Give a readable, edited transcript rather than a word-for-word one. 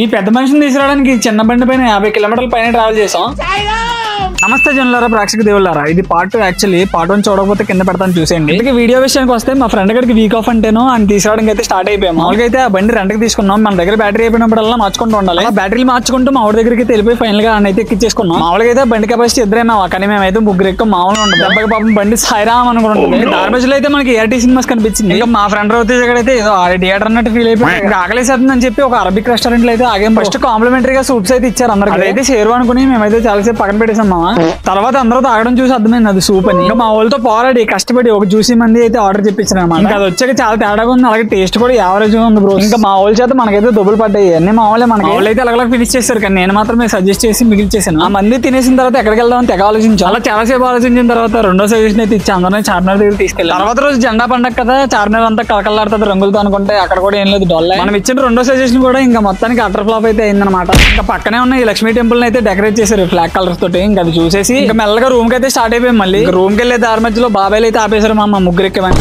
ఈ పెద్ద మనిషిని తీసుకురావడానికి చిన్న బండి పైన 50 కిలోమీటర్ల పైన ట్రావెల్ చేసాం. నమస్తే జనులారా, ప్రేక్షక దేవులారా. ఇది పార్ట్ 2. యాక్చువల్లీ పార్ట్ 1 చూడకపోతే కింద పెడతాను చూసేయండి. ఇందుకే వీడియో విషయానికి వస్తే మా ఫ్రెండ్ గడికి వీక్ ఆఫ్ అంటేనో అని తీసుకురావడానికి అయితే స్టార్ట్ అయిపోయాం. మామూలుగా అయితే ఆ బండి రెంట్కి తీసుకున్నాం. మన దగ్గర బ్యాటరీ అయిపోయినప్పుడల్లా మార్చుకుంటూ ఉండాలి. బ్యాటరీలు మార్చుకుంటూ మా ఊరి దగ్గరికి వెళ్ళిపోయి ఫైనల్ గా అయితే ఎక్కించేసుకున్నాం. మామూలుగా అయితే బండి కెపాసిటీ ఇద్దరేమో, కానీ మేమైతే ముగ్గురు ఎక్కువ మామూలుగా ఉంటుంది. దెబ్బకి పాపం బండి సాయిరామ్ అనుకుంటుంది. దారిబజులో అయితే మనకి ఏఆర్టీ సినిమాస్ కనిపించింది. ఇంకా మా ఫ్రెండ్ రవితేజ అయితే ఏదో థియేటర్ అన్నట్టు ఫీల్ అయిపోయి ఆకలేసేస్తుందని చెప్పి ఒక అరబిక్ రెస్టారెంట్ లో అయితే ఆగేం. ఫస్ట్ కాంప్లిమెంటరీగా సూప్స్ అయితే ఇచ్చారు అందరికి. అదైతే షేర్వా అనుకుని మేమైతే చాలాసేపు పక్కన పెట్టేసాం మామ. తర్వాత అందరూ తాగడం చూసి అర్థమైంది అది సూప్ అని. ఇంకా మా వాళ్ళతో పోరాడి కష్టపడి ఒక జ్యూసీ మంది అయితే ఆర్డర్ చెప్పించారు అనమాట. ఇంకా అది వచ్చాక చాలా తేడాగా ఉంది, అలాగే టేస్ట్ కూడా యావరేజ్ ఉంది బ్రో. ఇంకా మా వాళ్ళ చేత మనకైతే దొబ్బులు పడ్డాయి. అన్ని మా వాళ్ళే మనకి వాళ్ళు అయితే అలాగే ఫినిష్ చేశారు, కానీ నేను మాత్రమే సజెస్ట్ చేసి మిగిల్చేసాను. ఆ మంది తినేసిన తర్వాత ఎక్కడికి వెళ్దామని తెగ ఆలోచించాను. చాలాసేపు ఆలోచించిన తర్వాత రెండో సజెషన్ అయితే ఇచ్చి అందరినీ చార్మినార్ దగ్గర తీసుకెళ్ళి. తర్వాత రోజు జెండా పండగ కదా, చార్మినార్ అంతా కలకలాడుతుంది రంగులతో అనుకుంటే అక్కడ కూడా ఏం లేదు డొల్ల. మనం ఇచ్చిన రెండో సజెషన్ కూడా ఇంకా మొత్తానికి అటర్ ఫ్లాప్ అయితే అయిందనమాట. ఇంకా పక్కనే ఉన్న ఈ లక్ష్మీ టెంపుల్ అయితే డెకరేట్ చేశారు ఫ్లాగ్ కలర్స్ తోటి. ఇంకా అది చూసేసి ఇంకా మెల్లగా రూమ్ కి అయితే స్టార్ట్ అయిపోయాం. మళ్ళీ రూమ్ కి వెళ్ళే దారి మధ్యలో బాబాయ్లు అయితే ఆపేశారు మా ముగ్గురు ఎక్కేమని.